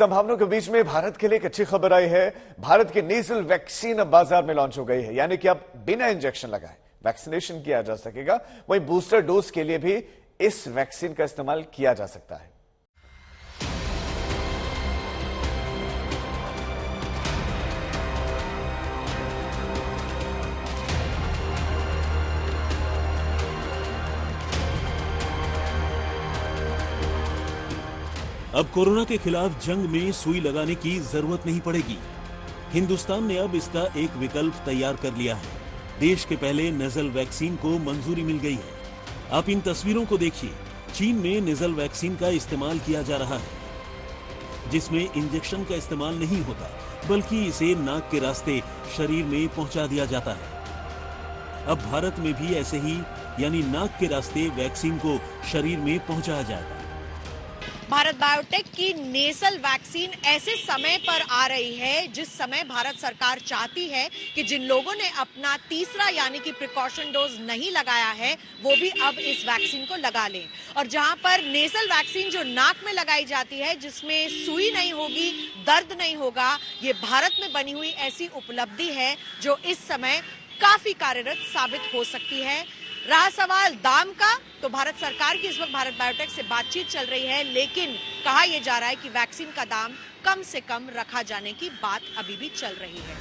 संभावनाओं के बीच में भारत के लिए एक अच्छी खबर आई है। भारत की नेजल वैक्सीन अब बाजार में लॉन्च हो गई है, यानी कि अब बिना इंजेक्शन लगाए वैक्सीनेशन किया जा सकेगा। वहीं बूस्टर डोज के लिए भी इस वैक्सीन का इस्तेमाल किया जा सकता है। अब कोरोना के खिलाफ जंग में सुई लगाने की जरूरत नहीं पड़ेगी। हिंदुस्तान ने अब इसका एक विकल्प तैयार कर लिया है। देश के पहले नेजल वैक्सीन को मंजूरी मिल गई है। आप इन तस्वीरों को देखिए। चीन में नेजल वैक्सीन का इस्तेमाल किया जा रहा है, जिसमें इंजेक्शन का इस्तेमाल नहीं होता, बल्कि इसे नाक के रास्ते शरीर में पहुंचा दिया जाता है। अब भारत में भी ऐसे ही, यानी नाक के रास्ते वैक्सीन को शरीर में पहुंचाया जाएगा। भारत बायोटेक की नेसल वैक्सीन ऐसे समय पर आ रही है जिस समय भारत सरकार चाहती है कि जिन लोगों ने अपना तीसरा यानी कि प्रिकॉशन डोज नहीं लगाया है वो भी अब इस वैक्सीन को लगा लें। और जहां पर नेसल वैक्सीन जो नाक में लगाई जाती है, जिसमें सुई नहीं होगी, दर्द नहीं होगा, ये भारत में बनी हुई ऐसी उपलब्धि है जो इस समय काफी कार्यरत साबित हो सकती है। रहा सवाल दाम का, तो भारत सरकार की इस वक्त भारत बायोटेक से बातचीत चल रही है, लेकिन कहा यह जा रहा है कि वैक्सीन का दाम कम से कम रखा जाने की बात अभी भी चल रही है।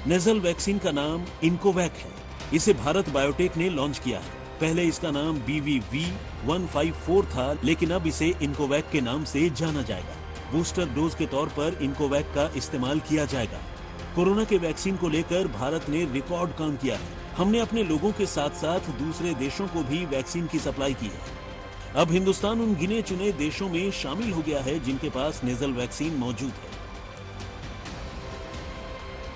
नेजल वैक्सीन का नाम इनकोवैक है। इसे भारत बायोटेक ने लॉन्च किया है। पहले इसका नाम BVV154 था, लेकिन अब इसे इनकोवैक के नाम से जाना जाएगा। बूस्टर डोज के तौर पर इनकोवैक का इस्तेमाल किया जाएगा। कोरोना के वैक्सीन को लेकर भारत ने रिकॉर्ड काम किया है। हमने अपने लोगों के साथ साथ दूसरे देशों को भी वैक्सीन की सप्लाई की है। अब हिंदुस्तान उन गिने चुने देशों में शामिल हो गया है जिनके पास नेजल वैक्सीन मौजूद है।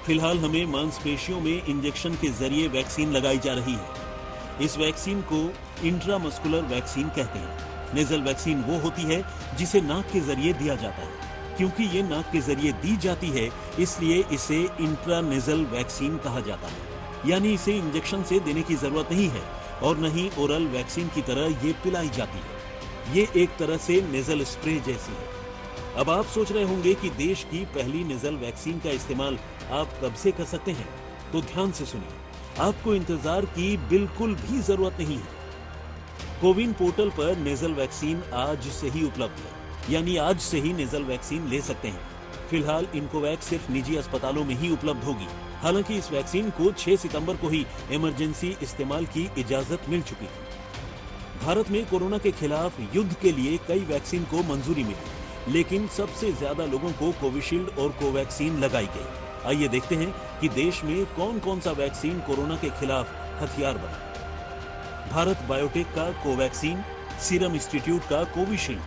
फिलहाल हमें मांसपेशियों में इंजेक्शन के जरिए वैक्सीन लगाई जा रही है। इस वैक्सीन को इंट्रामस्कुलर वैक्सीन कहते हैं। नेजल वैक्सीन वो होती है जिसे नाक के जरिए दिया जाता है। क्योंकि ये नाक के जरिए दी जाती है, इसलिए इसे इंट्रानेजल वैक्सीन कहा जाता है। यानी इसे इंजेक्शन से देने की जरूरत नहीं है और न ही ओरल वैक्सीन की तरह ये पिलाई जाती है। ये एक तरह से नेजल स्प्रे जैसी है। अब आप सोच रहे होंगे कि देश की पहली नेजल वैक्सीन का इस्तेमाल आप कब से कर सकते हैं, तो ध्यान से सुनिए। आपको इंतजार की बिल्कुल भी जरूरत नहीं है। कोविन पोर्टल पर नेजल वैक्सीन आज से ही उपलब्ध है, यानी आज से ही नेजल वैक्सीन ले सकते हैं। फिलहाल इनकोवैक सिर्फ निजी अस्पतालों में ही उपलब्ध होगी। हालांकि इस वैक्सीन को 6 सितंबर को ही इमरजेंसी इस्तेमाल की इजाजत मिल चुकी थी। भारत में कोरोना के खिलाफ युद्ध के लिए कई वैक्सीन को मंजूरी मिली, लेकिन सबसे ज्यादा लोगों को कोविशील्ड और कोवैक्सीन लगाई गई। आइए देखते हैं कि देश में कौन कौन सा वैक्सीन कोरोना के खिलाफ हथियार बना। भारत बायोटेक का कोवैक्सीन, सीरम इंस्टीट्यूट का कोविशील्ड,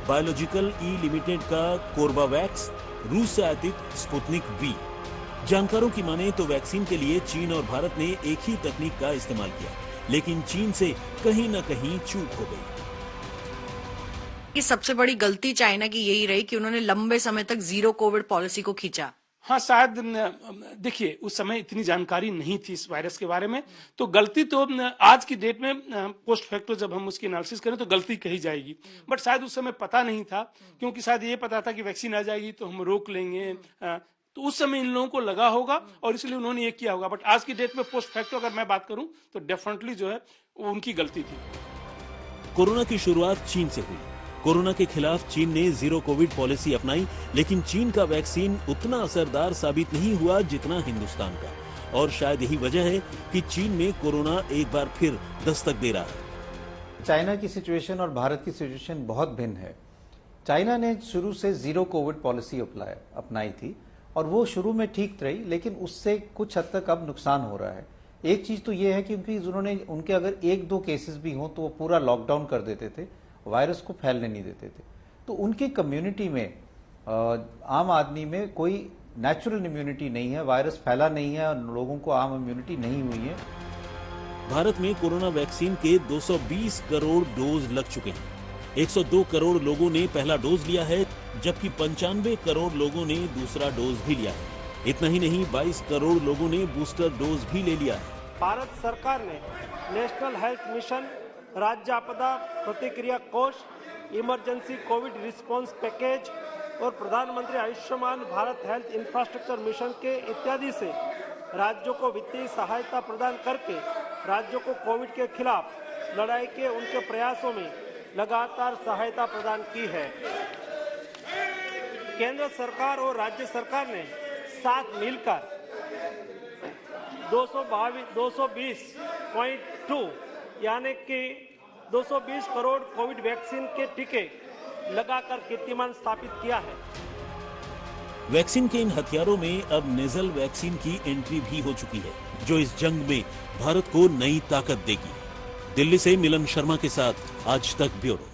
बायोलॉजिकल ई लिमिटेड का कोर्बावैक्स, रूस से आयातित स्पुतनिक V। जानकारों की माने तो वैक्सीन के लिए चीन और भारत ने एक ही तकनीक का इस्तेमाल किया, लेकिन चीन से कहीं न कहीं चूक हो गई। कि सबसे बड़ी गलती चाइना की यही रही कि उन्होंने लंबे समय तक जीरो कोविड पॉलिसी को खींचा। हाँ, शायद देखिए उस समय इतनी जानकारी नहीं थी इस वायरस के बारे में, तो गलती तो आज की डेट में पोस्ट फैक्टो जब हम उसकी एनालिसिस करें तो गलती कही जाएगी, बट शायद उस समय पता नहीं था, क्योंकि शायद ये पता था कि वैक्सीन आ जाएगी तो हम रोक लेंगे, तो उस समय इन लोगों को लगा होगा और इसलिए उन्होंने ये किया होगा। बट आज की डेट में पोस्ट फैक्टो अगर मैं बात करूं तो डेफिनेटली जो है वो उनकी गलती थी। कोरोना की शुरुआत चीन से हुई। कोरोना के खिलाफ चीन ने जीरो कोविड पॉलिसी अपनाई, लेकिन चीन का वैक्सीन उतना असरदार साबित नहीं हुआ जितना हिंदुस्तान का। और शायद यही वजह है कि चीन में कोरोना एक बार फिर दस्तक दे रहा है। चाइना की सिचुएशन और भारत की सिचुएशन बहुत भिन्न है। चाइना ने शुरू से जीरो कोविड पॉलिसी अपनाई थी और वो शुरू में ठीक रही, लेकिन उससे कुछ हद तक अब नुकसान हो रहा है। एक चीज तो ये है कि उनके अगर 1-2 केसेस भी हों तो वो पूरा लॉकडाउन कर देते थे, वायरस को फैलने नहीं देते थे। तो उनकी कम्युनिटी में, आम आदमी में कोई नेचुरल इम्यूनिटी नहीं है, वायरस फैला नहीं है और लोगों को आम इम्यूनिटी नहीं हुई है। भारत में कोरोना वैक्सीन के 220 करोड़ डोज लग चुके हैं। 102 करोड़ लोगों ने पहला डोज लिया है, जबकि 95 करोड़ लोगों ने दूसरा डोज भी लिया है। इतना ही नहीं, 22 करोड़ लोगों ने बूस्टर डोज भी ले लिया है। भारत सरकार ने नेशनल हेल्थ मिशन, राज्य आपदा प्रतिक्रिया कोष, इमरजेंसी कोविड रिस्पांस पैकेज, और प्रधानमंत्री Ayushman Bharat health infrastructure mission के इत्यादि से राज्यों को वित्तीय सहायता प्रदान करके राज्यों को कोविड के खिलाफ लड़ाई के उनके प्रयासों में लगातार सहायता प्रदान की है। केंद्र सरकार और राज्य सरकार ने साथ मिलकर 220.2 यानी कि 220 करोड़ कोविड वैक्सीन के टीके लगाकर कीर्तिमान स्थापित किया है। वैक्सीन के इन हथियारों में अब नेजल वैक्सीन की एंट्री भी हो चुकी है, जो इस जंग में भारत को नई ताकत देगी। दिल्ली से मिलन शर्मा के साथ आज तक ब्यूरो।